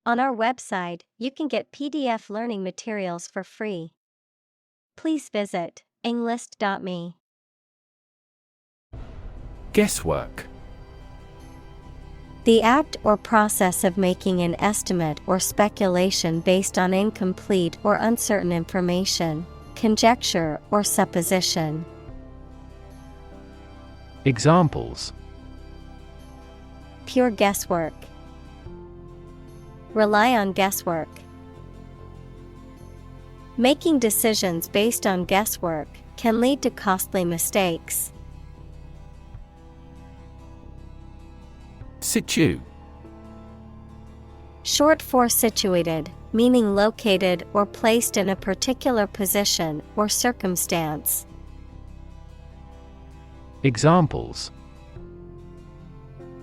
On our website, you can get PDF learning materials for free. Please visit englist.me. Guesswork. The act or process of making an estimate or speculation based on incomplete or uncertain information, conjecture or supposition. Examples: Pure guesswork. Rely on guesswork. Making decisions based on guesswork can lead to costly mistakes. Situ. Short for situated, meaning located or placed in a particular position or circumstance. Examples: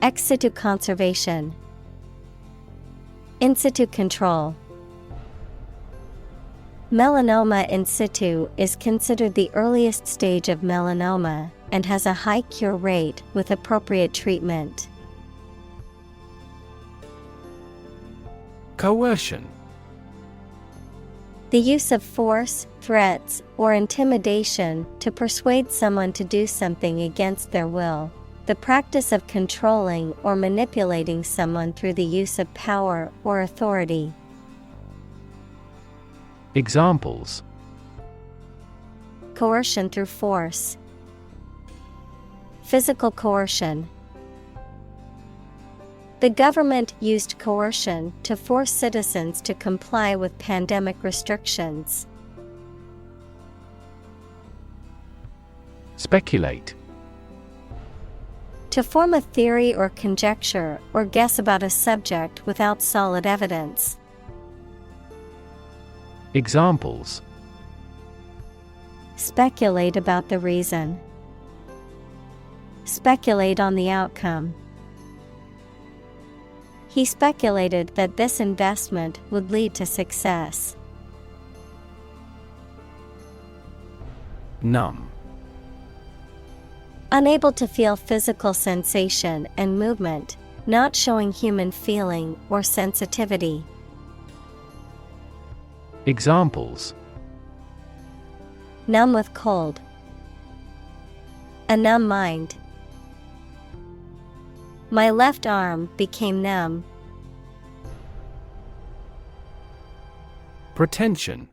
Ex situ conservation. In situ control. Melanoma in situ is considered the earliest stage of melanoma and has a high cure rate with appropriate treatment. Coercion. The use of force, threats, or intimidation to persuade someone to do something against their will. The practice of controlling or manipulating someone through the use of power or authority. Examples: Coercion through force. Physical coercion. The government used coercion to force citizens to comply with pandemic restrictions. Speculate. To form a theory or conjecture or guess about a subject without solid evidence. Examples: Speculate about the reason. Speculate on the outcome. He speculated that this investment would lead to success. Numb. Unable to feel physical sensation and movement, not showing human feeling or sensitivity. Examples: Numb with cold. A numb mind. My left arm became numb. Pretension.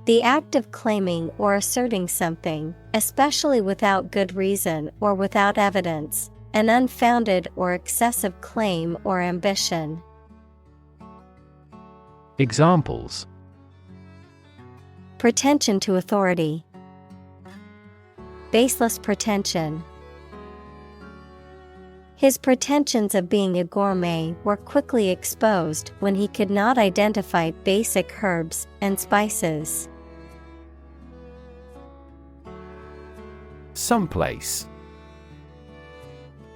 The act of claiming or asserting something, especially without good reason or without evidence, an unfounded or excessive claim or ambition. Examples: Pretension to authority. Baseless pretension. His pretensions of being a gourmet were quickly exposed when he could not identify basic herbs and spices. Someplace.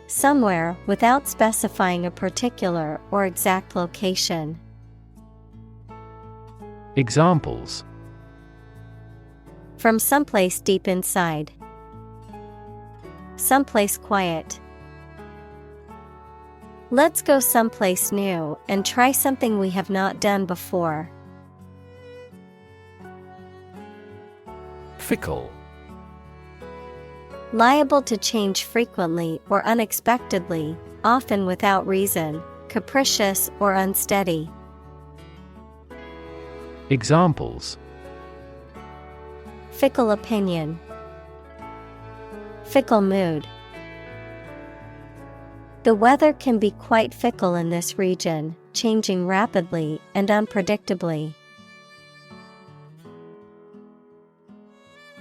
Somewhere without specifying a particular or exact location. Examples: From someplace deep inside. Someplace quiet. Let's go someplace new and try something we have not done before. Fickle. Liable to change frequently or unexpectedly, often without reason, capricious or unsteady. Examples: Fickle opinion. Fickle mood. The weather can be quite fickle in this region, changing rapidly and unpredictably.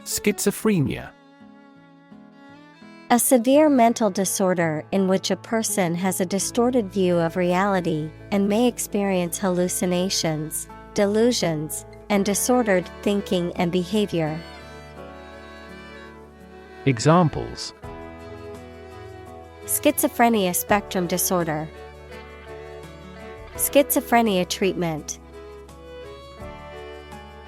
Schizophrenia. A severe mental disorder in which a person has a distorted view of reality and may experience hallucinations, delusions, and disordered thinking and behavior. Examples: Schizophrenia spectrum disorder. Schizophrenia treatment.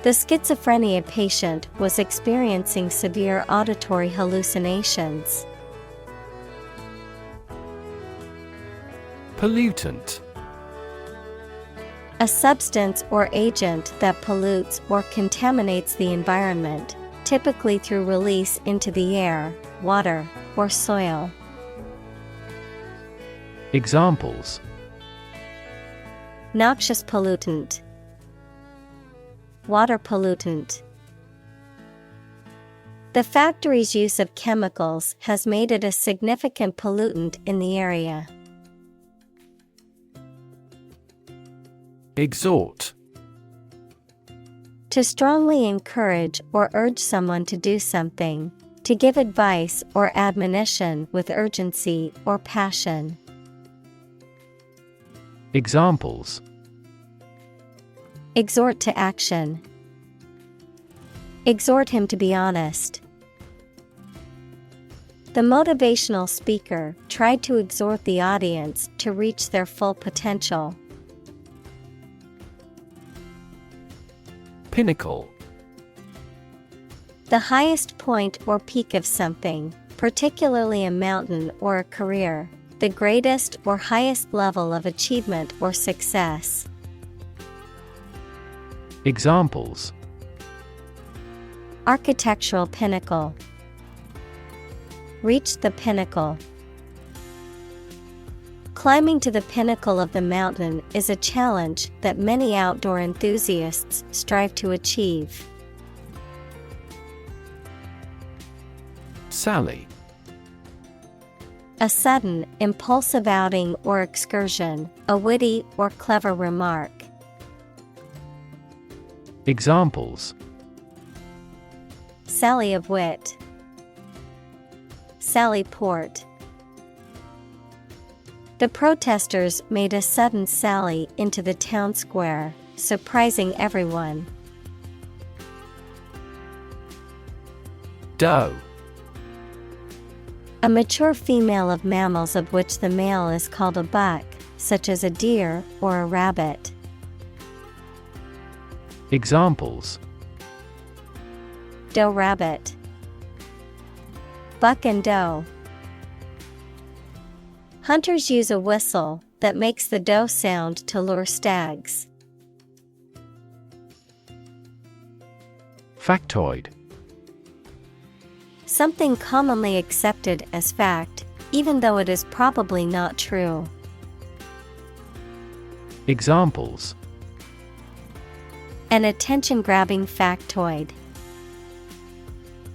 The schizophrenia patient was experiencing severe auditory hallucinations. Pollutant. A substance or agent that pollutes or contaminates the environment, typically through release into the air, water, or soil. Examples: Noxious pollutant, water pollutant. The factory's use of chemicals has made it a significant pollutant in the area. Exhort. To strongly encourage or urge someone to do something, to give advice or admonition with urgency or passion. Examples: Exhort to action. Exhort him to be honest. The motivational speaker tried to exhort the audience to reach their full potential. Pinnacle. The highest point or peak of something, particularly a mountain or a career, the greatest or highest level of achievement or success. Examples: Architectural pinnacle. Reach the pinnacle. Climbing to the pinnacle of the mountain is a challenge that many outdoor enthusiasts strive to achieve. Sally. A sudden, impulsive outing or excursion, a witty or clever remark. Examples: Sally of wit. Sally port. The protesters made a sudden sally into the town square, surprising everyone. Doe. A mature female of mammals of which the male is called a buck, such as a deer or a rabbit. Examples: Doe rabbit. Buck and doe. Hunters use a whistle that makes the doe sound to lure stags. Factoid. Something commonly accepted as fact, even though it is probably not true. Examples: An attention-grabbing factoid.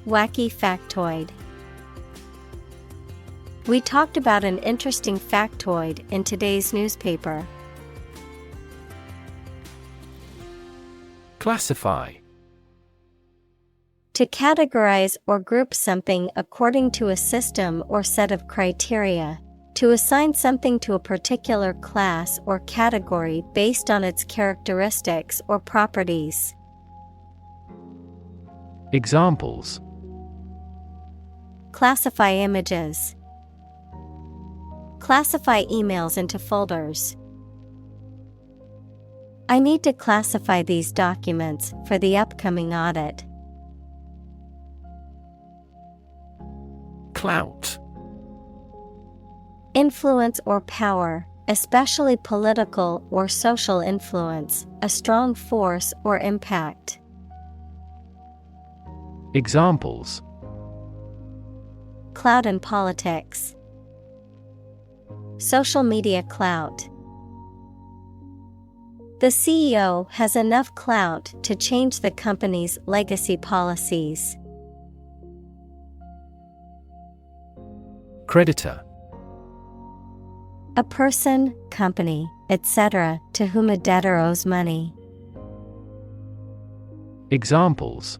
Wacky factoid. We talked about an interesting factoid in today's newspaper. Classify. To categorize or group something according to a system or set of criteria. To assign something to a particular class or category based on its characteristics or properties. Examples: Classify images. Classify emails into folders. I need to classify these documents for the upcoming audit. Clout. Influence or power, especially political or social influence, a strong force or impact. Examples: Clout in politics. Social media clout. The CEO has enough clout to change the company's legacy policies. Creditor. A person, company, etc., to whom a debtor owes money. Examples: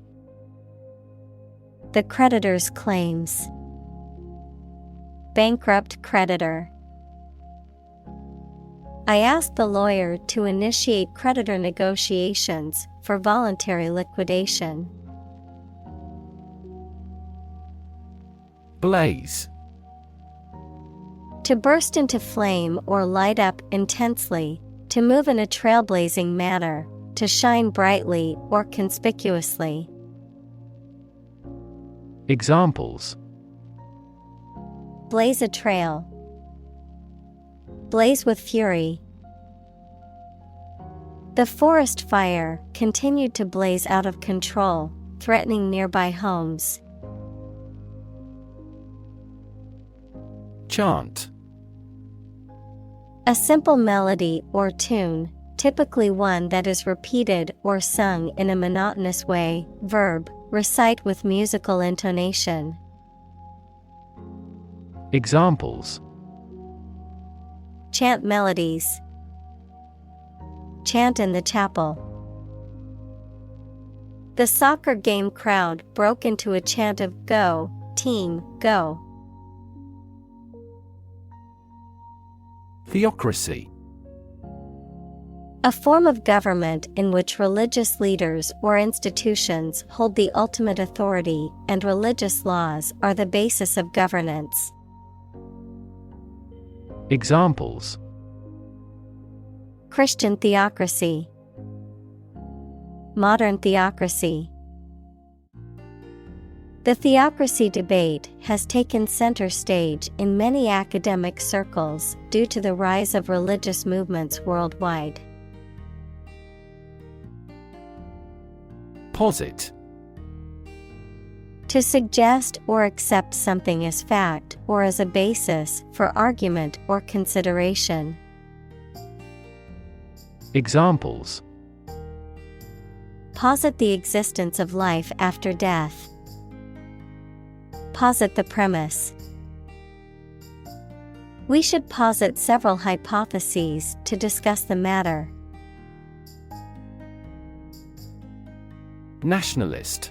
The creditor's claims. Bankrupt creditor. I asked the lawyer to initiate creditor negotiations for voluntary liquidation. Blaze. To burst into flame or light up intensely, to move in a trailblazing manner, to shine brightly or conspicuously. Examples: Blaze a trail. Blaze with fury. The forest fire continued to blaze out of control, threatening nearby homes. Chant. A simple melody or tune, typically one that is repeated or sung in a monotonous way. Verb, recite with musical intonation. Examples: Chant melodies. Chant in the chapel. The soccer game crowd broke into a chant of "Go, team, go." Theocracy. A form of government in which religious leaders or institutions hold the ultimate authority and religious laws are the basis of governance. Examples: Christian theocracy. Modern theocracy. The theocracy debate has taken center stage in many academic circles due to the rise of religious movements worldwide. Posit. To suggest or accept something as fact or as a basis for argument or consideration. Examples: Posit the existence of life after death. Posit the premise. We should posit several hypotheses to discuss the matter. Nationalist.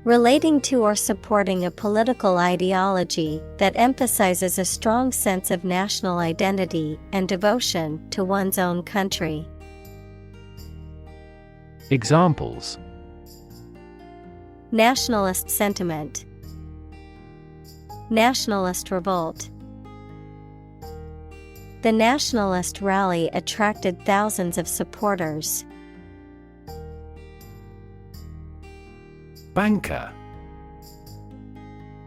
Relating to or supporting a political ideology that emphasizes a strong sense of national identity and devotion to one's own country. Examples: Nationalist sentiment. Nationalist revolt. The nationalist rally attracted thousands of supporters. Banker.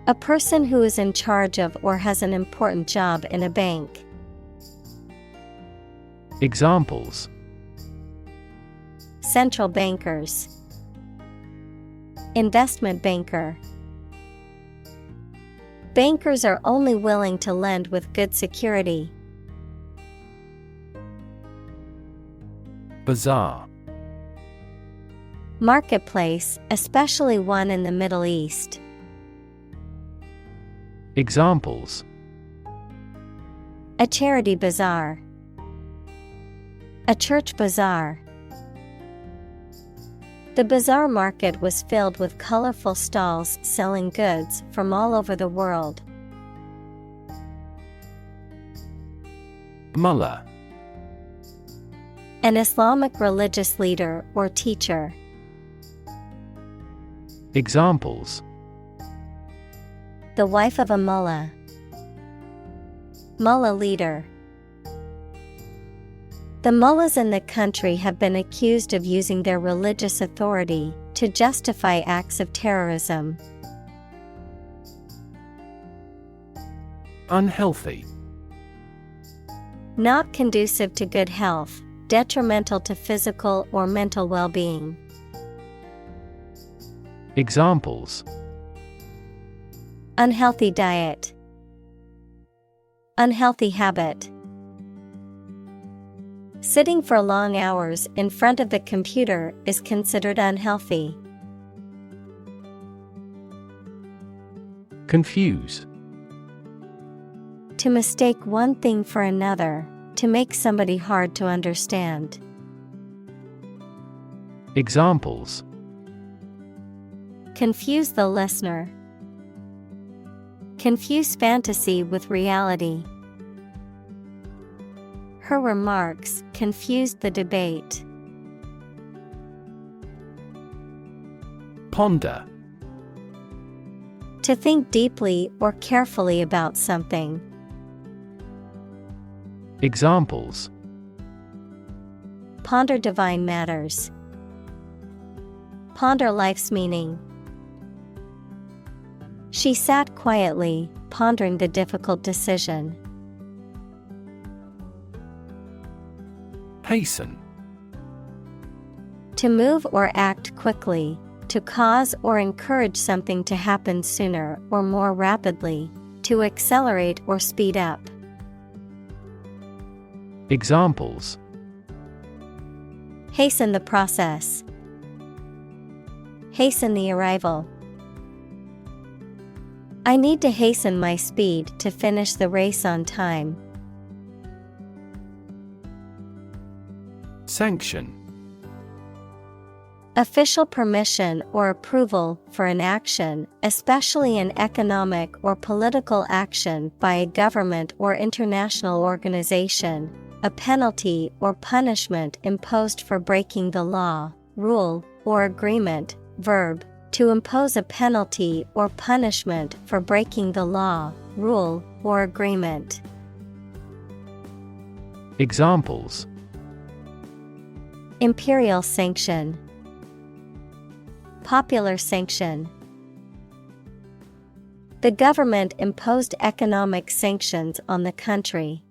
A person who is in charge of or has an important job in a bank. Examples: Central bankers. Investment banker. Bankers are only willing to lend with good security. Bazaar. Marketplace, especially one in the Middle East. Examples: A charity bazaar. A church bazaar. The bazaar market was filled with colorful stalls selling goods from all over the world. Mullah. An Islamic religious leader or teacher. Examples: The wife of a mullah. Mullah leader. The mullahs in the country have been accused of using their religious authority to justify acts of terrorism. Unhealthy. Not conducive to good health, detrimental to physical or mental well-being. Examples: Unhealthy diet. Unhealthy habit. Sitting for long hours in front of the computer is considered unhealthy. Confuse. To mistake one thing for another, to make somebody hard to understand. Examples: Confuse the listener. Confuse fantasy with reality. Her remarks confused the debate. Ponder. To think deeply or carefully about something. Examples: Ponder divine matters. Ponder life's meaning. She sat quietly, pondering the difficult decision. Hasten. To move or act quickly, to cause or encourage something to happen sooner or more rapidly, to accelerate or speed up. Examples: Hasten the process. Hasten the arrival. I need to hasten my speed to finish the race on time. Sanction. Official permission or approval for an action, especially an economic or political action by a government or international organization. A penalty or punishment imposed for breaking the law, rule, or agreement. Verb, to impose a penalty or punishment for breaking the law, rule, or agreement. Examples: Imperial sanction. Popular sanction. The government imposed economic sanctions on the country.